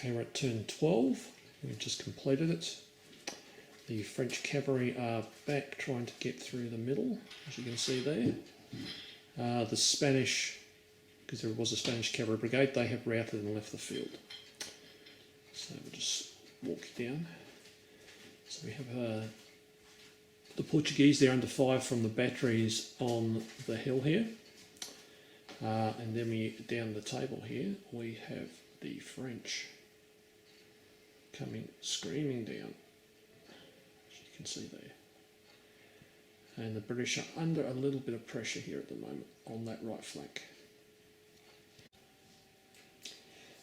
Okay, we're at turn 12. We've just completed it. The French cavalry are back trying to get through the middle, as you can see there. The Spanish, because there was a Spanish cavalry brigade, they have routed and left the field. So we'll just walk down. So we have the Portuguese, they're under fire from the batteries on the hill here. And then down the table here, we have the French coming screaming down, as you can see there. And the British are under a little bit of pressure here at the moment on that right flank.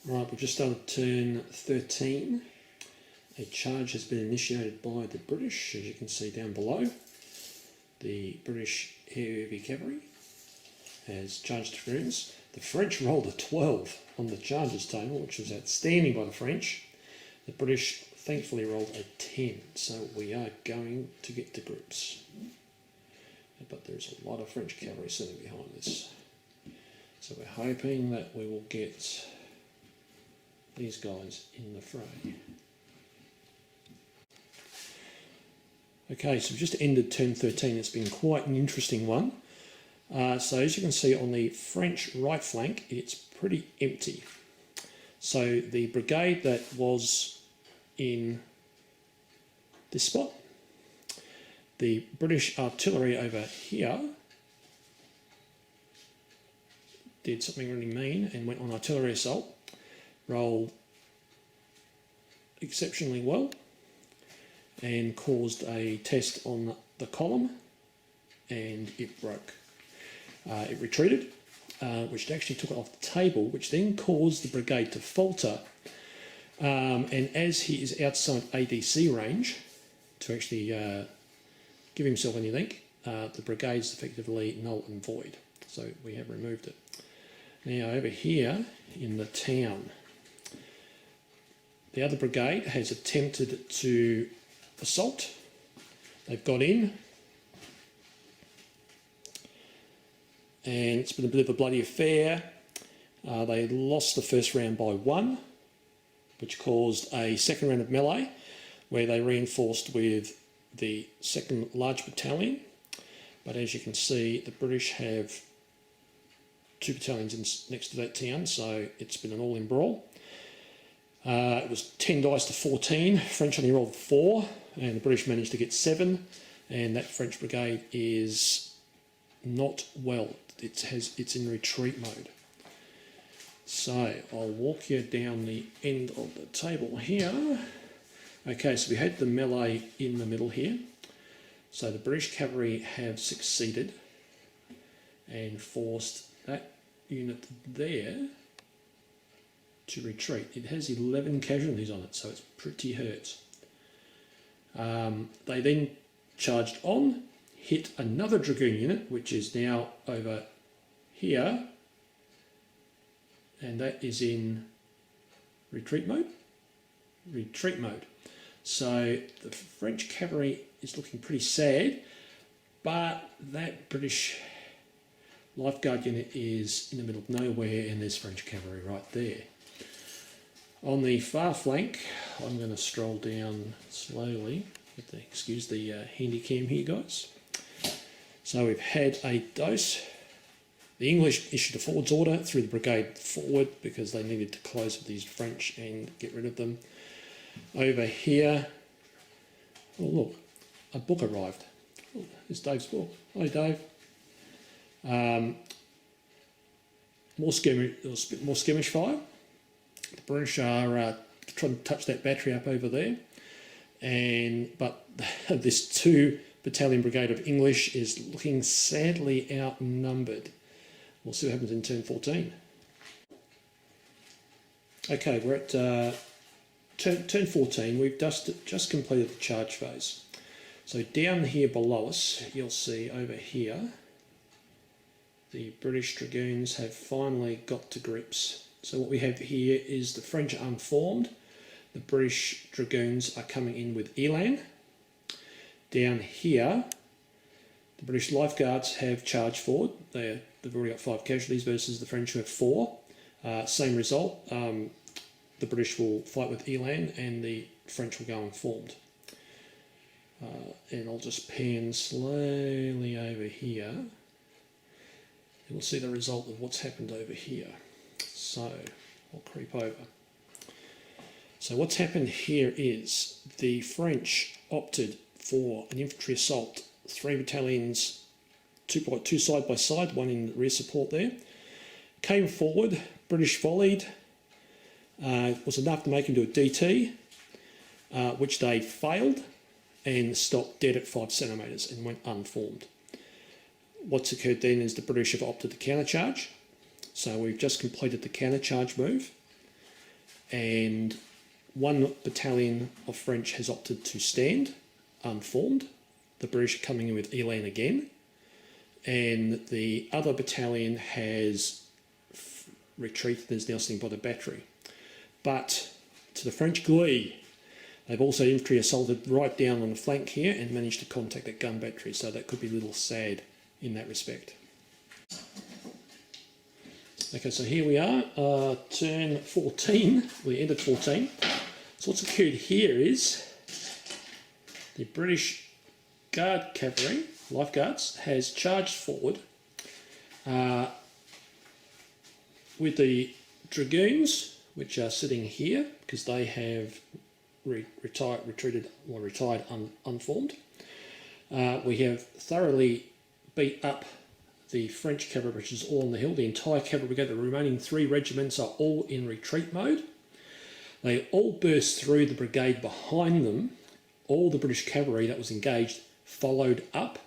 Right, we've just started turn 13. A charge has been initiated by the British, as you can see down below. The British heavy cavalry has charged dragoons. The French rolled a 12 on the charges table, which was outstanding by the French. The British thankfully rolled a 10, so we are going to get to grips. But there's a lot of French cavalry sitting behind this. So we're hoping that we will get these guys in the fray. Okay, so we've just ended turn 13. It's been quite an interesting one. So as you can see on the French right flank, it's pretty empty. So the brigade that was in this spot, the British artillery over here did something really mean and went on artillery assault, rolled exceptionally well and caused a test on the column, and it broke. It retreated, which actually took it off the table, which then caused the brigade to falter. And as he is outside ADC range to actually give himself anything, the brigade's effectively null and void. So we have removed it. Now over here in the town, the other brigade has attempted to assault. They've got in, and it's been a bit of a bloody affair. They lost the first round by 1, which caused a second round of melee, where they reinforced with the second large battalion. But as you can see, the British have 2 battalions next to that town, so it's been an all-in brawl. It was 10 dice to 14. French only rolled 4, and the British managed to get 7. And that French brigade is not well. It's in retreat mode. So I'll walk you down the end of the table here. Okay, so we had the melee in the middle here. So the British cavalry have succeeded and forced that unit there to retreat. It has 11 casualties on it, so it's pretty hurt. They then charged on, hit another dragoon unit, which is now over here, and that is in retreat mode. Retreat mode. So the French cavalry is looking pretty sad, but that British lifeguard unit is in the middle of nowhere, and there's French cavalry right there. On the far flank, I'm going to stroll down slowly. Excuse the handy cam here, guys. So we've had a dose. The English issued a forwards order through the brigade forward because they needed to close with these French and get rid of them. Over here, oh look, a book arrived. Oh, it's Dave's book. Hi Dave. More skirmish fire. The British are trying to touch that battery up over there, but this 2 battalion brigade of English is looking sadly outnumbered. We'll see what happens in turn 14. Okay, we're at turn 14. We've just completed the charge phase. So down here below us, you'll see over here, the British dragoons have finally got to grips. So what we have here is the French are unformed. The British dragoons are coming in with elan. Down here, the British lifeguards have charged forward. They've already got 5 casualties versus the French who have 4. Same result. The the British will fight with Elan and the French will go unformed. And I'll just pan slowly over here. You'll see the result of what's happened over here. So I'll creep over. So what's happened here is the French opted for an infantry assault, 3 battalions, two side by side, one in rear support there. Came forward, British volleyed, was enough to make him do a DT, which they failed and stopped dead at 5 centimetres and went unformed. What's occurred then is the British have opted to countercharge. So we've just completed the countercharge move, and 1 battalion of French has opted to stand unformed. The British are coming in with Elan again, and the other battalion has retreated and is now sitting by the battery. But to the French glee, they've also infantry assaulted right down on the flank here and managed to contact that gun battery, so that could be a little sad in that respect. Okay, so here we are, turn 14, we ended 14. So what's occurred here is the British Guard Cavalry, Life Guards, has charged forward with the Dragoons, which are sitting here because they have retired unformed. We have thoroughly beat up the French cavalry, which is all on the hill. The entire cavalry brigade, the remaining 3 regiments are all in retreat mode. They all burst through the brigade behind them. All the British cavalry that was engaged followed up.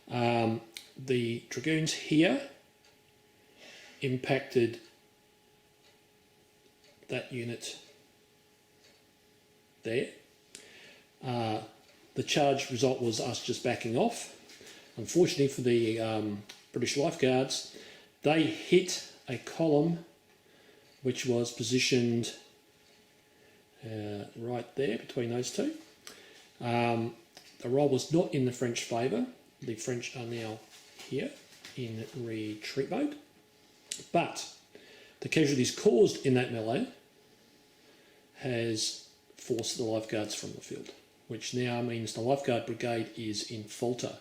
The Dragoons here impacted that unit there. The charge result was us just backing off. Unfortunately for the British Life Guards, they hit a column which was positioned right there between those two. The roll was not in the French favour. The French are now here in retreat mode. But the casualties caused in that melee has forced the Life Guards from the field, which now means the Life Guard brigade is in falter.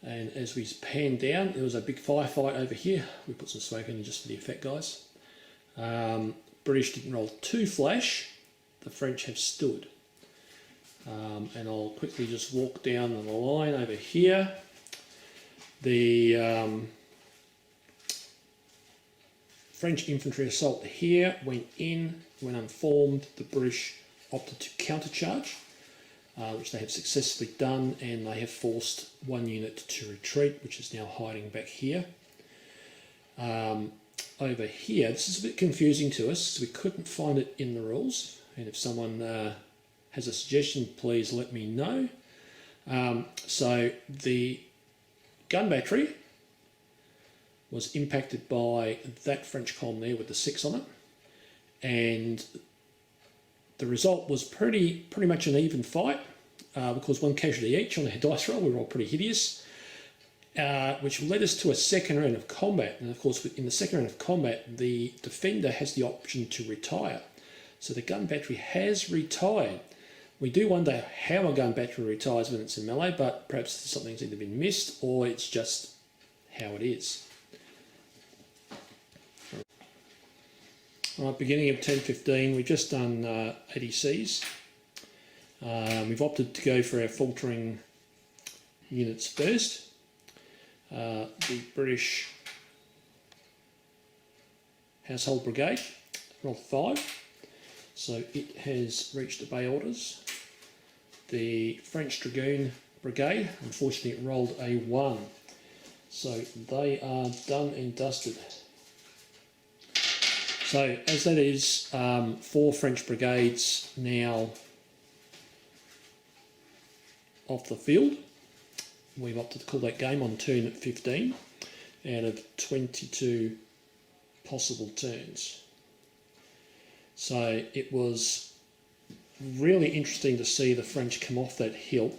And as we pan down, there was a big firefight over here. We put some smoke in just for the effect, guys. British didn't roll 2 flash. The French have stood. And I'll quickly just walk down the line over here. The French infantry assault here went in, went unformed. The British opted to countercharge, which they have successfully done, and they have forced 1 unit to retreat, which is now hiding back here. Over here, this is a bit confusing to us, so we couldn't find it in the rules, and if someone has a suggestion, please let me know. So the gun battery was impacted by that French column there with the 6 on it, and the result was pretty much an even fight, because 1 casualty each on the dice roll. We were all pretty hideous, which led us to a second round of combat. And of course, in the second round of combat, the defender has the option to retire. So the gun battery has retired. We do wonder how a gun battery retires when it's in melee, but perhaps something's either been missed or it's just how it is. Right, beginning of 10:15, we've just done ADCs. We've opted to go for our faltering units first. The British Household Brigade rolled 5, so it has reached obey orders. The French Dragoon Brigade, unfortunately, rolled a 1, so they are done and dusted. So as that is 4 French brigades now off the field, we've opted to call that game on turn 15 out of 22 possible turns. So it was really interesting to see the French come off that hill.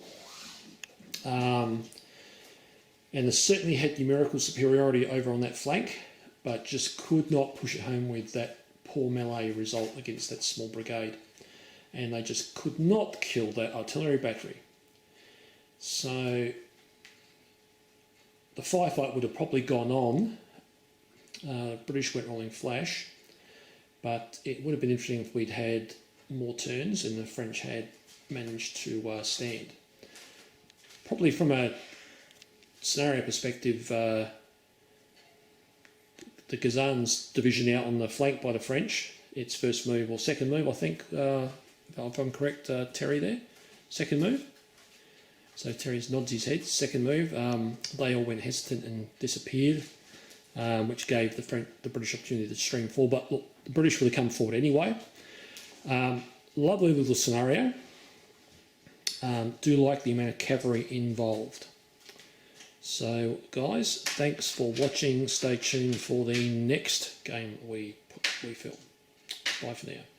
And they certainly had numerical superiority over on that flank, but just could not push it home with that poor melee result against that small brigade. And they just could not kill that artillery battery. So the firefight would have probably gone on. British went rolling flash, but it would have been interesting if we'd had more turns and the French had managed to stand. Probably from a scenario perspective, the Gazan's division out on the flank by the French, its first move or second move, I think, if I'm correct, Terry there, second move. So Terry nods his head, second move. They all went hesitant and disappeared, which gave the British opportunity to stream forward. But look, the British would have come forward anyway. Lovely little scenario. Do like the amount of cavalry involved. So guys, thanks for watching. Stay tuned for the next game we film. Bye for now.